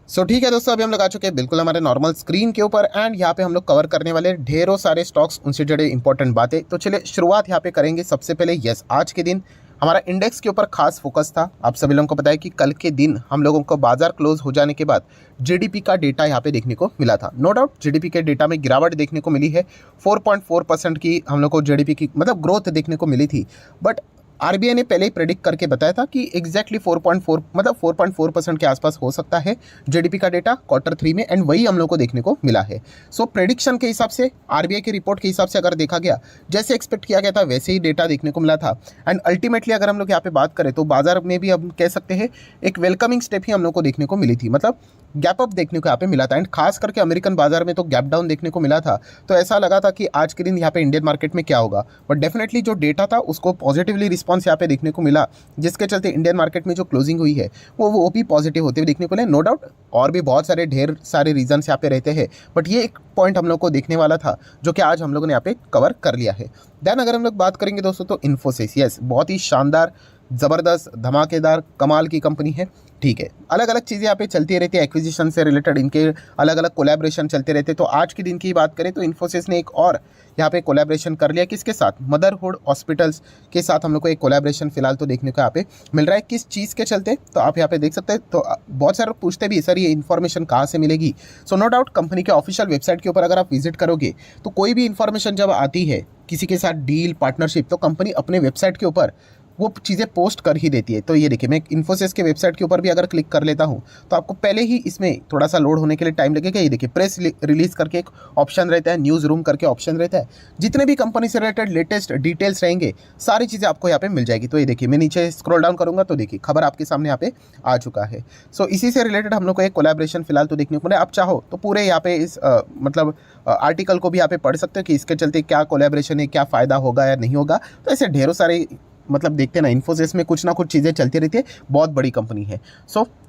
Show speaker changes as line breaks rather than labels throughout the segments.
ठीक है दोस्तों, अभी हम लोग आ चुके हैं बिल्कुल हमारे नॉर्मल स्क्रीन के ऊपर एंड यहाँ पे हम लोग कवर करने वाले ढेरों सारे स्टॉक्स, उनसे जुड़े इंपॉर्टेंट बातें। तो चलिए शुरुआत यहाँ पे करेंगे। सबसे पहले यस, आज के दिन हमारा इंडेक्स के ऊपर खास फोकस था। आप सभी लोगों को पता है कि कल के दिन हम लोगों को बाजार क्लोज हो जाने के बाद जीडीपी का डेटा यहाँ पे देखने को मिला था। नो डाउट जीडीपी के डेटा में गिरावट देखने को मिली है। 4.4% की हम लोग को जीडीपी की मतलब ग्रोथ देखने को मिली थी। बट आरबीआई ने पहले ही प्रेडिक्ट करके बताया था कि एग्जैक्टली 4.4 मतलब 4.4% के आसपास हो सकता है जीडीपी का डेटा Q3 में, एंड वही हम लोग को देखने को मिला है। प्रेडिक्शन के हिसाब से, आरबीआई की रिपोर्ट के हिसाब से अगर देखा गया, जैसे एक्सपेक्ट किया गया था वैसे ही डेटा देखने को मिला था। एंड अल्टीमेटली अगर हम लोग यहाँ पे बात करें तो बाजार में भी हम कह सकते हैं एक वेलकमिंग स्टेप ही हम लोग को देखने को मिली थी। मतलब गैप अप देखने को यहाँ पे मिला था। एंड खास करके अमेरिकन बाजार में तो गैप डाउन देखने को मिला था। तो ऐसा लगा था कि आज के दिन यहाँ पे इंडियन मार्केट में क्या होगा, बट डेफिनेटली जो डेटा था उसको पॉजिटिवली रिस्पॉन्स यहाँ पे देखने को मिला, जिसके चलते इंडियन मार्केट में जो क्लोजिंग हुई है वो भी पॉजिटिव होते हुए देखने को मिले। नो डाउट और भी बहुत सारे ढेर सारे रीजन यहाँ पे रहते हैं, बट ये एक पॉइंट हम लोग को देखने वाला था जो कि आज हम लोगों ने यहाँ पे कवर कर लिया है। देन अगर हम लोग बात करेंगे दोस्तों तो इन्फोसिस, यस बहुत ही शानदार, ज़बरदस्त, धमाकेदार, कमाल की कंपनी है। ठीक है, अलग अलग चीज़ें यहाँ पे चलती रहती है, एक्विजिशन से रिलेटेड इनके अलग अलग कोलैबोरेशन चलते रहते हैं। तो आज के दिन की बात करें तो इन्फोसिस ने एक और यहाँ पे कोलैबोरेशन कर लिया। किसके साथ? मदरहुड हॉस्पिटल्स के साथ हम लोग को एक कोलैबोरेशन फिलहाल तो देखने को यहाँ पे मिल रहा है। किस चीज़ के चलते, तो आप यहाँ पे देख सकते हैं। तो बहुत सारे पूछते भी सर ये इन्फॉर्मेशन कहाँ से मिलेगी। नो डाउट कंपनी के ऑफिशियल वेबसाइट के ऊपर अगर आप विजिट करोगे तो कोई भी इन्फॉर्मेशन जब आती है किसी के साथ डील, पार्टनरशिप, तो कंपनी अपने वेबसाइट के ऊपर वो चीज़ें पोस्ट कर ही देती है। तो ये देखिए, मैं इन्फोसिस के वेबसाइट के ऊपर भी अगर क्लिक कर लेता हूँ तो आपको पहले ही इसमें थोड़ा सा लोड होने के लिए टाइम लगेगा। ये देखिए, प्रेस रिलीज करके एक ऑप्शन रहता है, न्यूज़ रूम करके ऑप्शन रहता है। जितने भी कंपनी से रिलेटेड लेटेस्ट डिटेल्स रहेंगे सारी चीज़ें आपको यहाँ पे मिल जाएगी। तो ये देखिए, मैं नीचे स्क्रॉल डाउन करूँगा तो देखिए खबर आपके सामने यहाँ पे आ चुका है। इसी से रिलेटेड हम लोग को एक कोलैबोरेशन फिलहाल तो देखने को मिला। आप चाहो तो पूरे यहाँ पे इस मतलब आर्टिकल को भी यहाँ पे पढ़ सकते हो कि इसके चलते क्या कोलैबोरेशन है, क्या फ़ायदा होगा या नहीं होगा। तो ऐसे ढेरों सारे मतलब देखते ना, इन्फोसिस में कुछ ना कुछ चीज़ें चलती रहती है, बहुत बड़ी कंपनी है।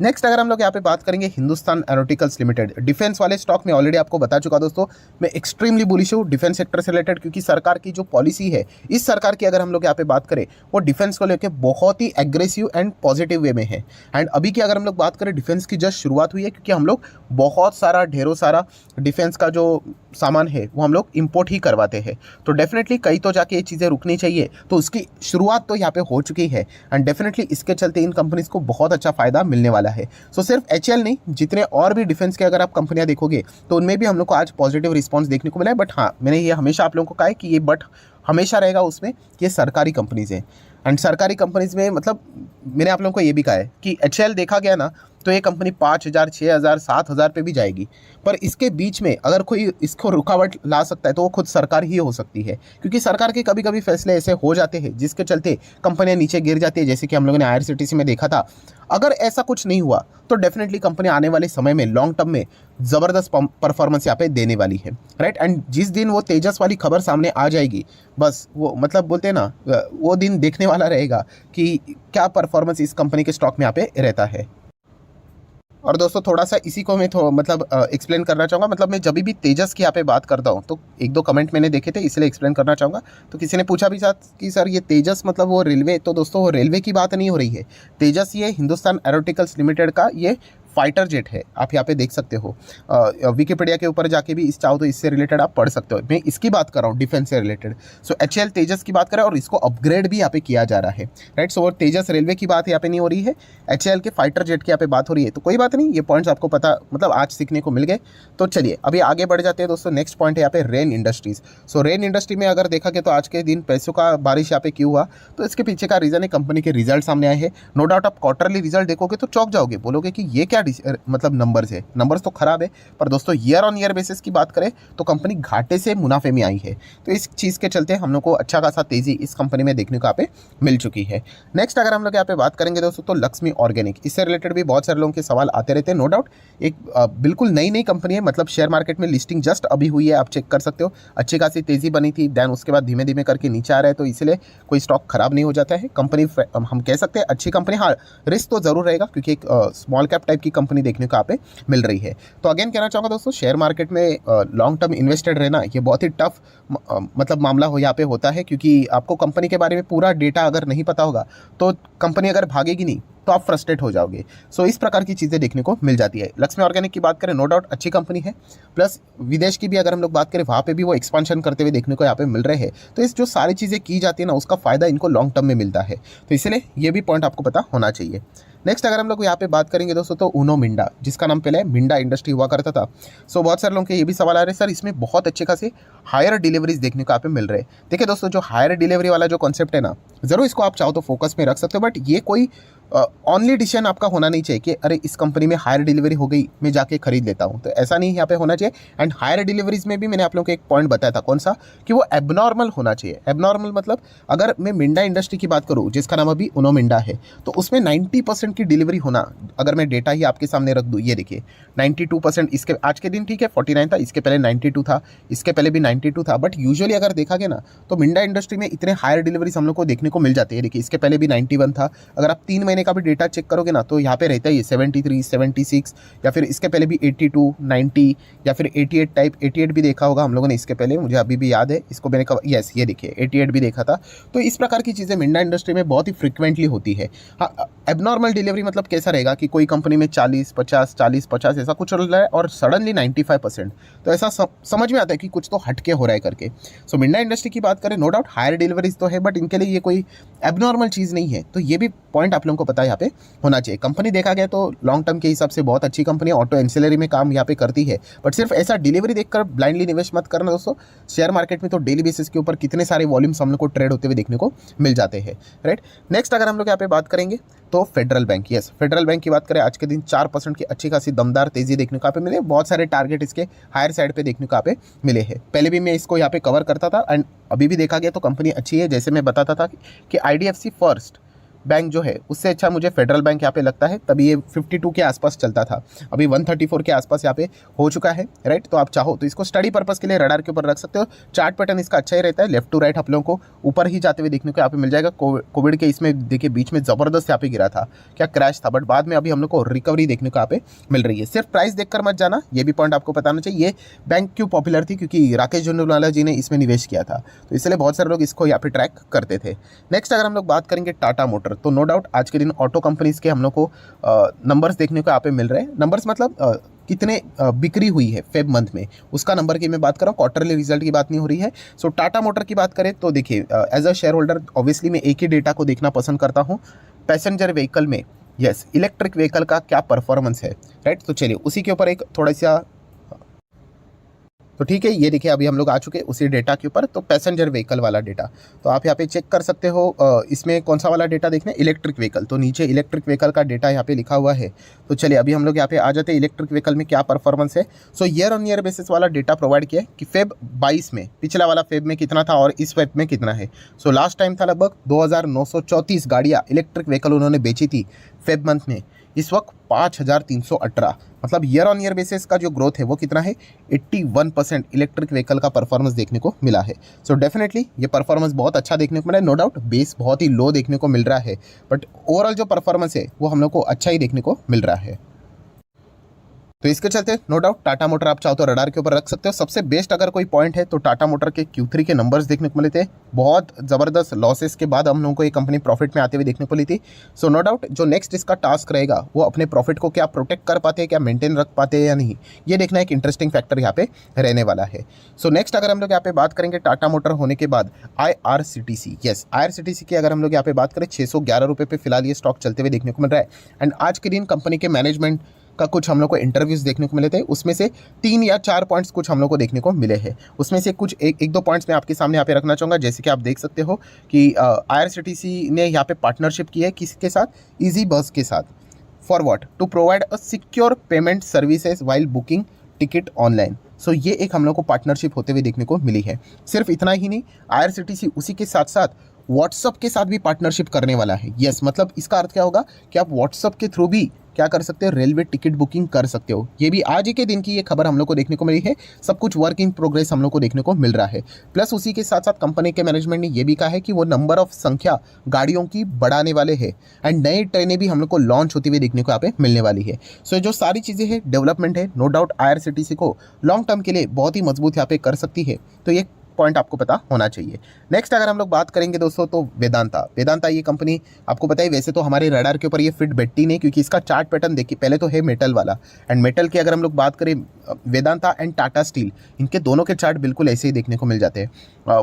नेक्स्ट अगर हम लोग यहाँ पे बात करेंगे हिंदुस्तान एरोनॉटिकल्स लिमिटेड, डिफेंस वाले स्टॉक में ऑलरेडी आपको बता चुका दोस्तों, मैं एक्सट्रीमली बुलिश हूँ डिफेंस सेक्टर से रिलेटेड, क्योंकि सरकार की जो पॉलिसी है, इस सरकार की अगर हम लोग यहाँ पे बात करें, वो डिफेंस को लेकर बहुत ही एग्रेसिव एंड पॉजिटिव वे में है। एंड अभी की अगर हम लोग बात करें, डिफेंस की जस्ट शुरुआत हुई है, क्योंकि हम लोग बहुत सारा ढेरों सारा डिफेंस का जो सामान है वो हम लोग इंपोर्ट ही करवाते हैं। तो डेफिनेटली कहीं तो जाके ये चीज़ें रुकनी चाहिए, तो उसकी शुरुआत तो यहाँ पे हो चुकी है। एंड डेफिनेटली इसके चलते इन कंपनीज को बहुत अच्छा फायदा मिलने वाला है। सिर्फ एचएल नहीं, जितने और भी डिफेंस के अगर आप कंपनियां देखोगे तो उनमें भी हम लोग को आज पॉजिटिव रिस्पॉन्स देखने को मिला है। बट हाँ, मैंने ये हमेशा आप लोगों को कहा है कि ये बट हमेशा रहेगा उसमें, ये सरकारी कंपनीज हैं। एंड सरकारी कंपनीज में मतलब मैंने आप लोगों को ये भी कहा है कि एचएल देखा गया ना तो ये कंपनी 5,000, 6,000, 7,000 पे भी जाएगी, पर इसके बीच में अगर कोई इसको रुकावट ला सकता है तो वो खुद सरकार ही हो सकती है, क्योंकि सरकार के कभी कभी फैसले ऐसे हो जाते हैं जिसके चलते कंपनियां नीचे गिर जाती है, जैसे कि हम लोगों ने आईआरसीटीसी में देखा था। अगर ऐसा कुछ नहीं हुआ तो डेफिनेटली कंपनी आने वाले समय में लॉन्ग टर्म में ज़बरदस्त परफॉर्मेंस यहाँ पे देने वाली है, राइट। एंड जिस दिन वो तेजस वाली खबर सामने आ जाएगी, बस वो मतलब बोलते हैं ना, वो दिन देखने वाला रहेगा कि क्या परफॉर्मेंस इस कंपनी के स्टॉक में यहाँ पे रहता है। और दोस्तों थोड़ा सा इसी को मैं मतलब एक्सप्लेन करना चाहूँगा। मतलब मैं जब भी तेजस की यहाँ पे बात करता हूँ तो एक दो कमेंट मैंने देखे थे, इसलिए एक्सप्लेन करना चाहूँगा। तो किसी ने पूछा भी था कि सर ये तेजस मतलब वो रेलवे, तो दोस्तों वो रेलवे की बात नहीं हो रही है। तेजस ये हिंदुस्तान एरोनॉटिकल्स लिमिटेड का ये फाइटर जेट है, आप यहाँ पे देख सकते हो। विकिपीडिया के ऊपर जाके भी इस चाहो तो इससे रिलेटेड आप पढ़ सकते हो। मैं इसकी बात कर रहा हूँ डिफेंस से रिलेटेड। एचएल तेजस की बात करें और इसको अपग्रेड भी यहाँ पे किया जा रहा है, राइट। वो तेजस रेलवे की बात यहाँ पे नहीं हो रही है, एचएल के फाइटर जेट की यहाँ पे बात हो रही है। तो कोई बात नहीं, ये पॉइंट्स आपको पता मतलब आज सीखने को मिल गए। तो चलिए अभी आगे बढ़ जाते हैं दोस्तों। नेक्स्ट पॉइंट है यहाँ पे रेन इंडस्ट्रीज। रेन इंडस्ट्री में अगर देखा गया तो आज के दिन पैसों का बारिश यहाँ पे क्यों हुआ, तो इसके पीछे का रीजन है कंपनी के रिजल्ट सामने आए हैं। नो डाउट आप क्वार्टरली रिजल्ट देखोगे तो चौंक जाओगे, बोलोगे कि ये क्या मतलब नंबर्स है, नंबर्स तो खराब है। पर दोस्तों ईयर ऑन ईयर बेसिस की बात करें तो कंपनी घाटे से मुनाफे में आई है। तो इस चीज़ के चलते हम लोग को अच्छा खासा तेजी इस कंपनी में देखने को यहाँ पे मिल चुकी है। नेक्स्ट अगर हम लोग यहाँ पे बात करेंगे दोस्तों तो लक्ष्मी ऑर्गेनिक, इससे रिलेटेड भी बहुत सारे लोगों के सवाल आते रहते हैं। नो डाउट एक बिल्कुल नई कंपनी है, मतलब शेयर मार्केट में लिस्टिंग जस्ट अभी हुई है, आप चेक कर सकते हो। अच्छी खासी तेजी बनी थी, देन उसके बाद धीमे धीमे करके नीचे आ रहा है, तो इसलिए कोई स्टॉक खराब नहीं हो जाता है। कंपनी हम कह सकते हैं अच्छी कंपनी, हाँ रिस्क तो जरूर रहेगा क्योंकि एक स्मॉल कैप टाइप की की कंपनी देखने को यहाँ पे मिल रही है। तो अगेन कहना चाहूँगा दोस्तों, शेयर मार्केट में लॉन्ग टर्म इन्वेस्टेड रहना ये बहुत ही टफ मतलब मामला हो यहाँ पे होता है, क्योंकि आपको कंपनी के बारे में पूरा डेटा अगर नहीं पता होगा तो कंपनी अगर भागेगी नहीं तो आप फ्रस्ट्रेट हो जाओगे। सो इस प्रकार की चीज़ें देखने को मिल जाती है। लक्ष्मी ऑर्गेनिक की बात करें, नो डाउट अच्छी कंपनी है, प्लस विदेश की भी अगर हम लोग बात करें वहाँ पे भी वो एक्सपांशन करते हुए देखने को यहाँ पे मिल रहे हैं। तो इस जो सारी चीज़ें की जाती है ना, उसका फ़ायदा इनको लॉन्ग टर्म में मिलता है, तो इसलिए ये भी पॉइंट आपको पता होना चाहिए। नेक्स्ट अगर हम लोग यहाँ पे बात करेंगे दोस्तों, तो उनो मिंडा, जिसका नाम पहले मिंडा इंडस्ट्री हुआ करता था। सो बहुत सारे लोगों के ये भी सवाल आ रहे हैं, सर इसमें बहुत अच्छे खासे हायर डिलीवरीज देखने को यहाँ पे मिल रहे हैं। देखिए दोस्तों, जो हायर डिलीवरी वाला जो कॉन्सेप्ट है ना, ज़रूर इसको आप चाहो तो फोकस में रख सकते हो, बट ये कोई ऑनली डिसीजन आपका होना नहीं चाहिए कि अरे इस कंपनी में हायर डिलीवरी हो गई मैं जाके खरीद लेता हूँ, तो ऐसा नहीं यहाँ पे होना चाहिए। एंड हायर डिलीवरीज में भी मैंने आप लोगों को एक पॉइंट बताया था, कौन सा, कि वो एबनॉर्मल होना चाहिए। एबनॉर्मल मतलब अगर मैं मिंडा इंडस्ट्री की बात करूँ, जिसका नाम अभी उनो मिंडा है, तो उसमें 90% की डिलीवरी होना, अगर मैं डेटा ही आपके सामने रख दूँ, ये देखिए 92%, इसके आज के दिन ठीक है 49 था, इसके पहले 92 था, इसके पहले भी 92 था, बट यूजुअली अगर देखा गया ना तो मिंडा इंडस्ट्री में इतने हायर डिलीवरीज हम लोग को देखने को मिल जाती है। देखिए इसके पहले भी 91 था, अगर आप 3 महीने का भी डेटा चेक करोगे ना तो यहाँ पे रहता ही 73, 76, या फिर इसके पहले भी 82, 90, या फिर 88 टाइप, 88 भी देखा होगा हम लोगों ने इसके पहले, मुझे अभी भी याद है, इसको मैंने कहा यस, ये देखिए 88 भी देखा था। तो इस प्रकार की चीज़ें मिंडा इंडस्ट्री में बहुत ही फ्रिक्वेंटली होती है। हाँ, एबनॉर्मल डिलीवरी मतलब कैसा रहेगा कि कोई कंपनी में 40, 50, 40, 50 ऐसा कुछ चल रहा है और सडनली 95%, तो ऐसा समझ में आता है कि कुछ तो हटके हो रहा है करके। सो मिंडा इंडस्ट्री की बात करें, नो डाउट हायर डिलीवरीज तो है, बट इनके लिए ये कोई एबनॉर्मल चीज़ नहीं है, तो ये भी पॉइंट आप लोगों को पता है यहाँ पे होना चाहिए। कंपनी देखा गया तो लॉन्ग टर्म के हिसाब से बहुत अच्छी कंपनी है, ऑटो एंसिलरी में काम यहाँ पे करती है, बट सिर्फ ऐसा डिलीवरी देखकर ब्लाइंडली निवेश मत करना दोस्तों। शेयर मार्केट में तो डेली बेसिस के ऊपर कितने सारे वॉल्यूम्स हम लोग को ट्रेड होते हुए देखने को मिल जाते हैं, राइट। नेक्स्ट अगर हम लोग यहाँ पे बात करेंगे तो federal bank, yes federal bank की बात करें, आज के दिन 4% की अच्छी खासी दमदार तेजी देखने को यहाँ पे मिले। बहुत सारे टारगेट इसके हायर साइड पे देखने को यहाँ पे मिले हैं। पहले भी मैं इसको यहाँ पे कवर करता था एंड अभी भी देखा गया तो कंपनी अच्छी है। जैसे मैं बताता था कि IDFC फर्स्ट बैंक जो है उससे अच्छा मुझे फेडरल बैंक यहाँ पे लगता है, तभी ये 52 के आसपास चलता था, अभी 134 के आसपास यहाँ पे हो चुका है, राइट। तो आप चाहो तो इसको स्टडी पर्पस के लिए रडार के ऊपर रख सकते हो। चार्ट पैटर्न इसका अच्छा ही रहता है, लेफ्ट टू राइट आप लोगों को ऊपर ही जाते हुए देखने को यहाँ पे मिल जाएगा। कोविड के इसमें देखिए बीच में ज़बरदस्त यहाँ पे गिरा था, क्या क्रैश था, बट बाद में अभी हम लोग को रिकवरी देखने को यहाँ पे मिल रही है। सिर्फ प्राइस देखकर मत जाना, ये भी पॉइंट आपको बताना चाहिए। ये बैंक क्यों पॉपुलर थी, क्योंकि राकेश झुंझुनवाला जी ने इसमें निवेश किया था, तो इसलिए बहुत सारे लोग इसको यहाँ पे ट्रैक करते थे। नेक्स्ट अगर हम लोग बात करेंगे टाटा मोटर, तो नो डाउट आज के दिन ऑटो कंपनीज के हम लोग को नंबर्स देखने को यहाँ पे मिल रहे हैं। नंबर्स मतलब कितने बिक्री हुई है फेब मंथ में, उसका नंबर की मैं बात कर रहा हूँ, क्वार्टरली रिजल्ट की बात नहीं हो रही है। सो टाटा मोटर की बात करें तो देखिए as a shareholder obviously मैं एक ही डेटा को देखना पसंद करता हूँ, पैसेंजर व्हीकल में, यस इलेक्ट्रिक व्हीकल का क्या परफॉर्मेंस है, राइट। तो चलिए उसी के ऊपर एक थोड़ा सा, तो ठीक है ये देखिए अभी हम लोग आ चुके उसी डेटा के ऊपर, तो पैसेंजर व्हीकल वाला डेटा, तो आप यहाँ पे चेक कर सकते हो। इसमें कौन सा वाला डेटा देखना है, इलेक्ट्रिक व्हीकल, तो नीचे इलेक्ट्रिक व्हीकल का डेटा यहाँ पे लिखा हुआ है। तो चलिए अभी हम लोग यहाँ पे आ जाते हैं इलेक्ट्रिक व्हीकल में क्या परफॉर्मेंस है। सो ईयर ऑन ईयर बेसिस वाला डेटा प्रोवाइड किया है कि फेब 22 में, पिछला वाला फेब में कितना था और इस फेब में कितना है। सो लास्ट टाइम था लगभग 2934 गाड़ियाँ इलेक्ट्रिक व्हीकल उन्होंने बेची थी फेब मंथ में, इस वक्त 5318, मतलब ईयर ऑन ईयर बेसिस का जो ग्रोथ है वो कितना है, 81% इलेक्ट्रिक व्हीकल का परफॉर्मेंस देखने को मिला है। सो डेफिनेटली ये परफॉर्मेंस बहुत अच्छा देखने को मिला है। नो डाउट बेस बहुत ही लो देखने को मिल रहा है, बट ओवरऑल जो परफॉर्मेंस है वो हम लोग को अच्छा ही देखने को मिल रहा है। तो इसके चलते नो डाउट टाटा मोटर आप चाहो तो रडार के ऊपर रख सकते हो। सबसे बेस्ट अगर कोई पॉइंट है तो टाटा मोटर के Q3 के नंबर्स देखने को मिले थे, बहुत ज़बरदस्त लॉसेस के बाद हम लोगों को ये कंपनी प्रॉफिट में आते हुए देखने को मिली थी। सो नो डाउट जो नेक्स्ट इसका टास्क रहेगा वो अपने प्रॉफिट को क्या प्रोटेक्ट कर पाते हैं, क्या मेंटेन रख पाते हैं या नहीं, ये देखना एक इंटरेस्टिंग फैक्टर यहाँ पे रहने वाला है। सो नेक्स्ट अगर हम लोग यहाँ पे बात करेंगे टाटा मोटर होने के बाद IRCTC, यस IRCTC की अगर हम लोग यहाँ पे बात करें 611 रुपये पे फिलहाल ये स्टॉक चलते हुए देखने को मिल रहा है। एंड आज के दिन कंपनी के मैनेजमेंट का कुछ हम लोग को इंटरव्यूज़ देखने को मिले थे, उसमें से 3 या 4 पॉइंट्स कुछ हम लोग को देखने को मिले हैं। उसमें से कुछ एक दो पॉइंट्स मैं आपके सामने यहाँ पे रखना चाहूँगा। जैसे कि आप देख सकते हो कि IRCTC ने यहाँ पे पार्टनरशिप की है किसके साथ, ईजी बस के साथ, for what, to provide a secure payment services while booking ticket online. So ये एक हम लोग को पार्टनरशिप होते हुए देखने को मिली है। सिर्फ इतना ही नहीं, IRCTC उसी के साथ साथ व्हाट्सअप के साथ भी पार्टनरशिप करने वाला है। यस, मतलब इसका अर्थ क्या होगा कि आप व्हाट्सअप के थ्रू भी क्या कर सकते हो, रेलवे टिकट बुकिंग कर सकते हो। ये भी आज ही के दिन की ये खबर हम लोग को देखने को मिली है। सब कुछ वर्क इन प्रोग्रेस हम लोग को देखने को मिल रहा है। प्लस उसी के साथ साथ कंपनी के मैनेजमेंट ने ये भी कहा है कि वो नंबर ऑफ संख्या गाड़ियों की बढ़ाने वाले हैं एंड नई ट्रेनें भी हम लोग को लॉन्च होती हुई देखने को यहाँ पे मिलने वाली है। सो ये जो सारी चीज़ें हैं डेवलपमेंट है, नो डाउट IRCTC को लॉन्ग टर्म के लिए बहुत ही मजबूत यहाँ पे कर सकती है। तो ये पॉइंट आपको पता होना चाहिए। नेक्स्ट अगर हम लोग बात करेंगे दोस्तों तो वेदांता ये कंपनी आपको पता है, वैसे तो हमारे रडार के ऊपर ये फिट बैठती नहीं क्योंकि इसका चार्ट पैटर्न देखिए, पहले तो है मेटल वाला एंड मेटल की अगर हम लोग बात करें वेदांता एंड टाटा स्टील, इनके दोनों के चार्ट बिल्कुल ऐसे ही देखने को मिल जाते हैं।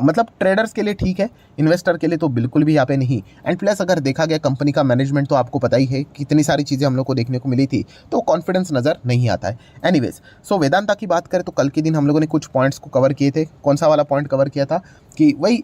मतलब ट्रेडर्स के लिए ठीक है, इन्वेस्टर के लिए तो बिल्कुल भी यहाँ पे नहीं। एंड प्लस अगर देखा गया कंपनी का मैनेजमेंट तो आपको पता ही है कितनी सारी चीज़ें हम लोग को देखने को मिली थी, तो कॉन्फिडेंस नज़र नहीं आता है। एनीवेज, सो वेदांता की बात करें तो कल के दिन हम लोगों ने कुछ पॉइंट्स को कवर किए थे। कौन सा वाला पॉइंट कवर किया था कि वही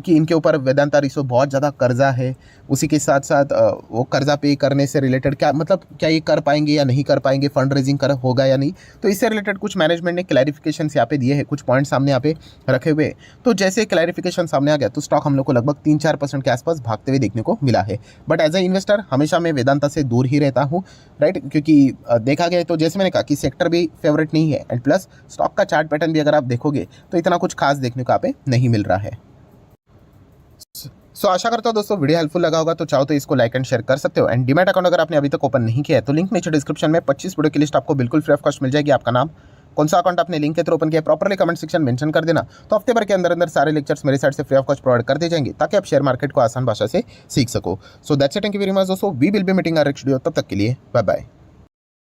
कि इनके ऊपर वेदांता रिसो बहुत ज़्यादा कर्जा है, उसी के साथ साथ वो कर्जा पे करने से रिलेटेड क्या मतलब क्या ये कर पाएंगे या नहीं कर पाएंगे, फंड रेजिंग कर होगा या नहीं, तो इससे रिलेटेड कुछ मैनेजमेंट ने क्लैरिफिकेशन यहाँ पे दिए हैं, कुछ पॉइंट सामने यहाँ पे रखे हुए। तो जैसे क्लैरिफिकेशन सामने आ गया तो स्टॉक हम लोग को लगभग 3-4% के आसपास भागते हुए देखने को मिला है। बट एज ए इन्वेस्टर हमेशा मैं वेदांता से दूर ही रहता हूँ, राइट, क्योंकि देखा गया तो जैसे मैंने कहा कि सेक्टर भी फेवरेट नहीं है एंड प्लस स्टॉक का चार्ट पैटर्न भी अगर आप देखोगे तो इतना कुछ खास देखने को यहाँ पे नहीं मिल रहा है। सो आशा करता हूँ दोस्तों वीडियो हेल्पफुल लगा होगा, तो चाहो तो इसको लाइक एंड शेयर कर सकते हो। एंड डीमैट अकाउंट अगर आपने अभी तक ओपन नहीं किया है तो लिंक नीचे डिस्क्रिप्शन में 25 वीडियो की लिस्ट आपको बिल्कुल फ्री ऑफ कॉस्ट मिल जाएगी। आपका नाम, कौन सा अकाउंट आपने लिंक के थ्रू ओपन किया, प्रॉपर्ली कमेंट सेक्शन मेंशन कर देना, तो हफ्ते भर के अंदर अंदर सारे लेक्चर्स मेरे साइड से फ्री ऑफ कॉस्ट प्रोवाइड कर दिए जाएंगे ताकि आप शेयर मार्केट को आसान भाषा से सीख सको। So that's it, thank you very much दोस्तों, we will be meeting our next video, तब तक के लिए बाय बाय।